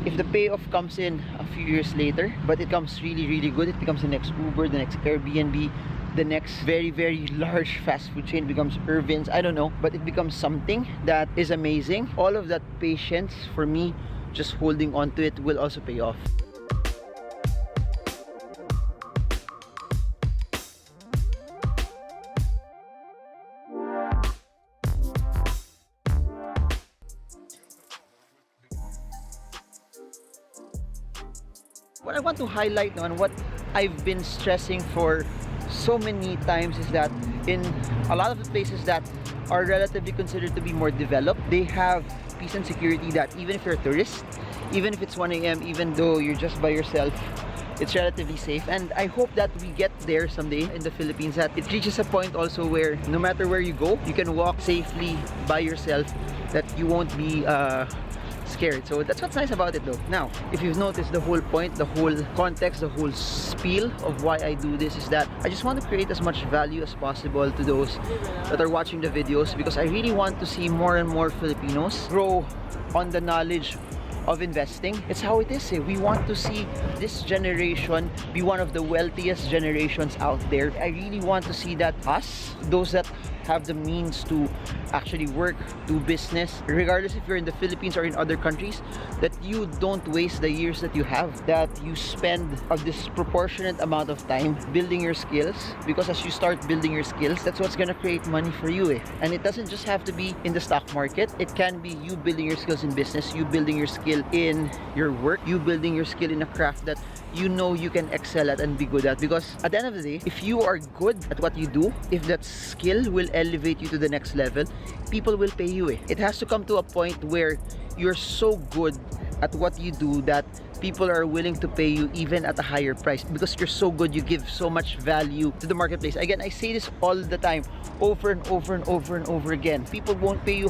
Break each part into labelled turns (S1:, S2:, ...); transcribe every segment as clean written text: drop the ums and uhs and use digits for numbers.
S1: if the payoff comes in a few years later, but it comes really good, it becomes the next Uber, the next Airbnb, the next very large fast food chain, becomes Irvin's, I don't know, but it becomes something that is amazing. All of that patience for me, just holding on to it, will also pay off. What I want to highlight now, and what I've been stressing for so many times, is that in a lot of the places that are relatively considered to be more developed, they have peace and security that even if you're a tourist, even if it's 1 a.m., even though you're just by yourself, it's relatively safe. And I hope that we get there someday in the Philippines, that it reaches a point also where no matter where you go, you can walk safely by yourself, that you won't be scared. So that's what's nice about it though. Now, if you've noticed, the whole point, the whole context, the whole spiel of why I do this is that I just want to create as much value as possible to those that are watching the videos, because I really want to see more and more Filipinos grow on the knowledge of investing. It's how it is. We want to see this generation be one of the wealthiest generations out there. I really want to see that us, those that have the means to actually work, do business, regardless if you're in the Philippines or in other countries, that you don't waste the years that you have, that you spend a disproportionate amount of time building your skills, because as you start building your skills, that's what's gonna create money for you. And it doesn't just have to be in the stock market. It can be you building your skills in business, you building your skill in your work, you building your skill in a craft that you know you can excel at and be good at. Because at the end of the day, if you are good at what you do, if that skill will elevate you to the next level, people will pay you. It has to come to a point where you're so good at what you do that people are willing to pay you even at a higher price, because you're so good, you give so much value to the marketplace. Again, I say this all the time, over and over again. People won't pay you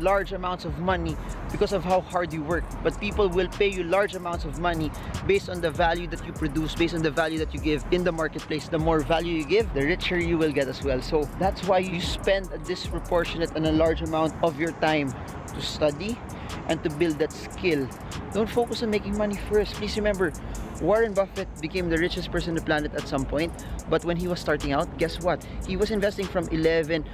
S1: large amounts of money because of how hard you work, but people will pay you large amounts of money based on the value that you produce, based on the value that you give in the marketplace. The more value you give, the richer you will get as well. So that's why you spend a disproportionate and a large amount of your time to study and to build that skill. Don't focus on making money first. Please remember, Warren Buffett became the richest person on the planet at some point, but when he was starting out, guess what? He was investing from 11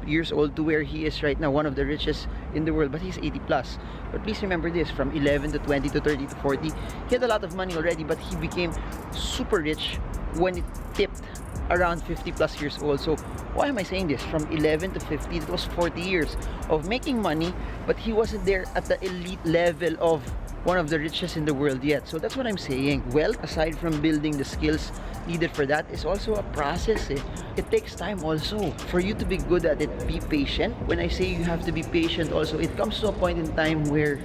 S1: years old to where he is right now, one of the richest in the world, but he's 80 plus. But please remember this, from 11 to 20 to 30 to 40, he had a lot of money already, but he became super rich when it tipped around 50 plus years old. So why am I saying this? From 11 to 50, that was 40 years of making money, but he wasn't there at the elite level of one of the richest in the world yet. So that's what I'm saying. Wealth, aside from building the skills needed for that, is also a process. It takes time also for you to be good at it. Be patient. When I say you have to be patient also, it comes to a point in time where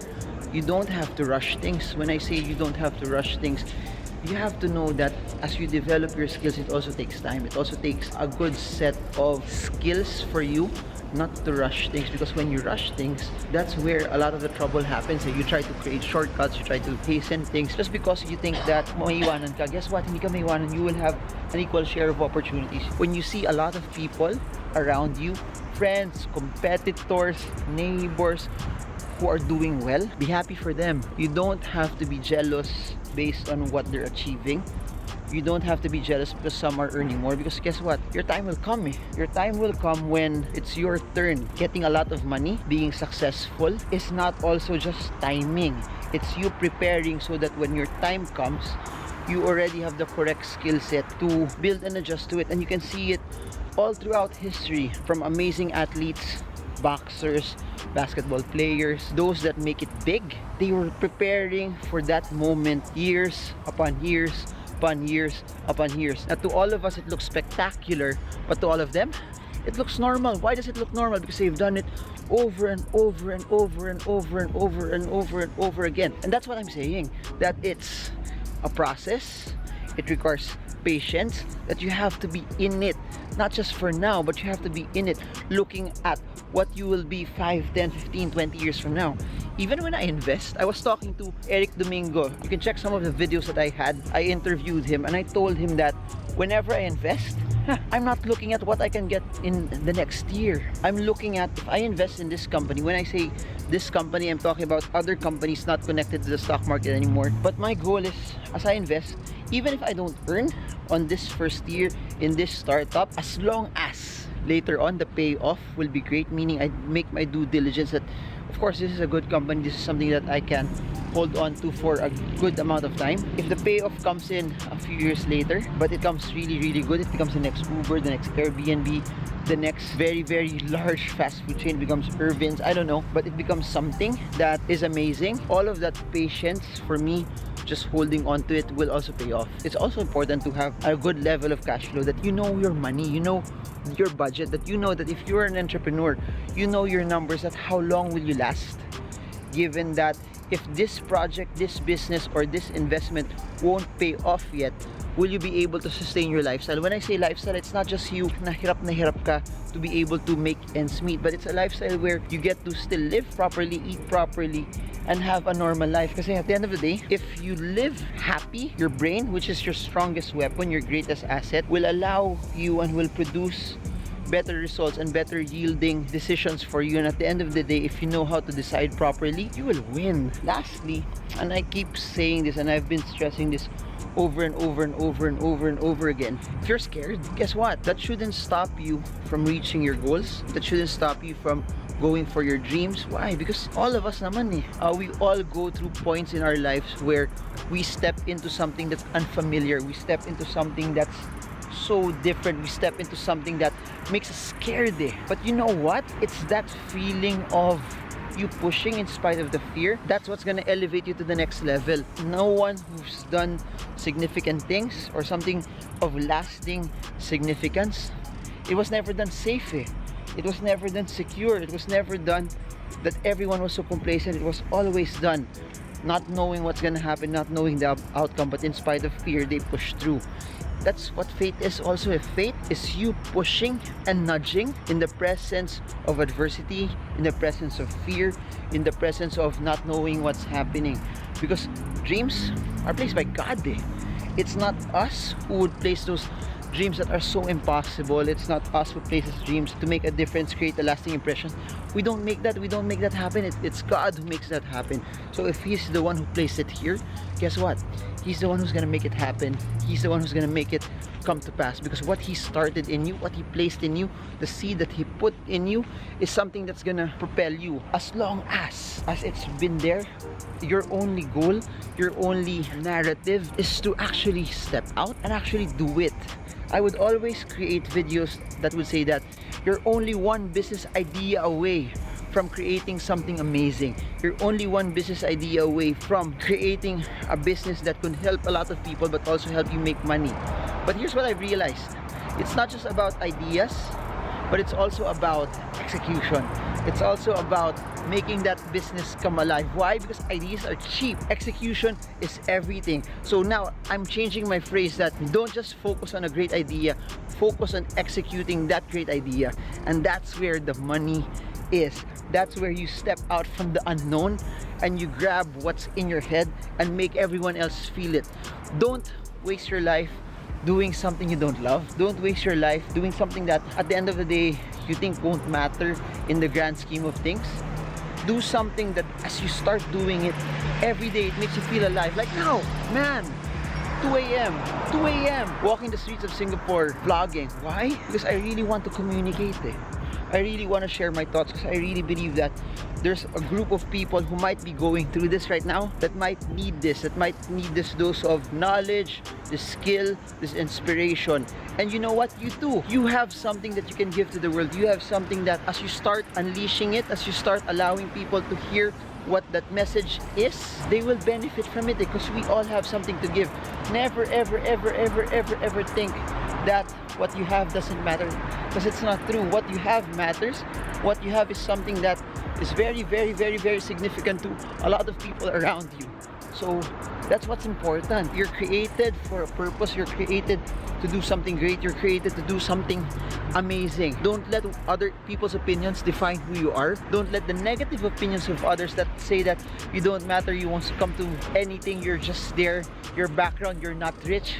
S1: you don't have to rush things. When I say you don't have to rush things, you have to know that as you develop your skills, it also takes time. It also takes a good set of skills for you not to rush things, because when you rush things, that's where a lot of the trouble happens. You try to create shortcuts, you try to hasten things just because you think that maiwanan ka. Guess what? Hindi ka maiwanan. You will have an equal share of opportunities. When you see a lot of people around you, friends, competitors, neighbors, who are doing well, be happy for them. You don't have to be jealous based on what they're achieving. You don't have to be jealous because some are earning more, because guess what? Your time will come. Your time will come when it's your turn. Getting a lot of money, being successful, is not also just timing. It's you preparing so that when your time comes, you already have the correct skill set to build and adjust to it. And you can see it all throughout history, from amazing athletes, boxers, basketball players, those that make it big. They were preparing for that moment years upon years upon years upon years. Now, to all of us, it looks spectacular, but to all of them, it looks normal. Why does it look normal? Because they've done it over and over and over and over and over and over and over again. And that's what I'm saying, that it's a process. It requires patience, that you have to be in it, not just for now, but you have to be in it, looking at what you will be 5, 10, 15, 20 years from now. Even when I invest, I was talking to Eric Domingo. You can check some of the videos that I had. I interviewed him and I told him that whenever I invest, I'm not looking at what I can get in the next year. I'm looking at if I invest in this company. When I say this company, I'm talking about other companies not connected to the stock market anymore. But my goal is, as I invest, even if I don't earn on this first year in this startup, as long as later on the payoff will be great, meaning I make my due diligence that of course this is a good company, this is something that I can hold on to for a good amount of time. If the payoff comes in a few years later, but it comes really good, it becomes the next Uber, the next Airbnb, the next very large fast food chain, becomes Irvin's, I don't know, but it becomes something that is amazing. All of that patience for me, just holding on to it, will also pay off. It's also important to have a good level of cash flow, that you know your money, you know your budget, that you know that if you're an entrepreneur, you know your numbers, that how long will you last, given that if this project, this business, or this investment won't pay off yet, will you be able to sustain your lifestyle? When I say lifestyle, it's not just you na hirap ka to be able to make ends meet, but it's a lifestyle where you get to still live properly, eat properly, and have a normal life. Because at the end of the day, if you live happy, your brain, which is your strongest weapon, your greatest asset, will allow you and will produce better results and better yielding decisions for you. And at the end of the day, if you know how to decide properly, you will win. Lastly, and I keep saying this and I've been stressing this over and over again, if you're scared, guess what? That shouldn't stop you from reaching your goals. That shouldn't stop you from going for your dreams. Why? Because all of us naman we all go through points in our lives where we step into something that's unfamiliar, we step into something that's so different, we step into something that makes us scared But you know what? It's that feeling of you pushing in spite of the fear, that's what's gonna elevate you to the next level. No one who's done significant things or something of lasting significance, it was never done safe It was never done secure. It was never done that everyone was so complacent. It was always done not knowing what's gonna happen, not knowing the outcome, but in spite of fear, they push through. That's what faith is also. If faith is you pushing and nudging in the presence of adversity, in the presence of fear, in the presence of not knowing what's happening. Because dreams are placed by God It's not us who would place those dreams that are so impossible. It's not us who places dreams to make a difference, create a lasting impression. We don't make that happen. It's God who makes that happen. So if He's the one who placed it here, guess what? He's the one who's gonna make it happen. He's the one who's gonna make it come to pass, because what He started in you, what He placed in you, the seed that He put in you, is something that's gonna propel you. As long as it's been there, your only goal, your only narrative is to actually step out and actually do it. I would always create videos that would say that you're only one business idea away from creating something amazing. You're only one business idea away from creating a business that can help a lot of people but also help you make money. But here's what I realized. It's not just about ideas, but it's also about execution. It's also about making that business come alive. Why? Because ideas are cheap. Execution is everything. So now I'm changing my phrase that don't just focus on a great idea, focus on executing that great idea. And that's where the money is. That's where you step out from the unknown and you grab what's in your head and make everyone else feel it. Don't waste your life doing something you don't love. Don't waste your life doing something that at the end of the day you think won't matter in the grand scheme of things. Do something that as you start doing it every day, it makes you feel alive. Like now, man, 2 a.m. walking the streets of Singapore vlogging. Why? Because I really want to communicate I really want to share my thoughts, because I really believe that there's a group of people who might be going through this right now, that might need this dose of knowledge, this skill, this inspiration. And you know what? You too, you have something that you can give to the world. You have something that as you start unleashing it, as you start allowing people to hear what that message is, they will benefit from it, because we all have something to give. Never ever think that what you have doesn't matter, because it's not true. What you have matters. What you have is something that is very significant to a lot of people around you. So that's what's important. You're created for a purpose. You're created to do something great. You're created to do something amazing. Don't let other people's opinions define who you are. Don't let the negative opinions of others that say that you don't matter, you won't succumb to anything, you're just there, your background, you're not rich.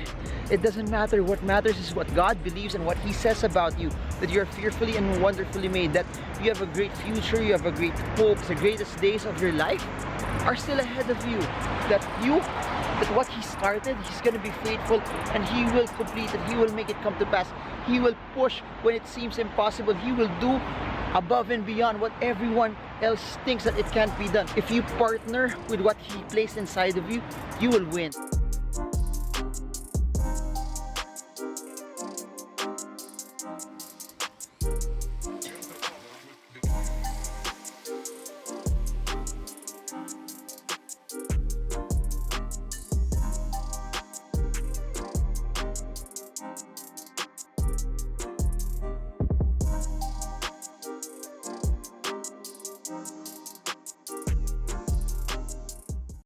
S1: It doesn't matter. What matters is what God believes and what He says about you, that you're fearfully and wonderfully made, that you have a great future, you have a great hope. The greatest days of your life are still ahead of you. That what He started, He's going to be faithful, and He will complete it. He will make it come to pass. He will push when it seems impossible. He will do above and beyond what everyone else thinks that it can't be done. If you partner with what He placed inside of you, you will win.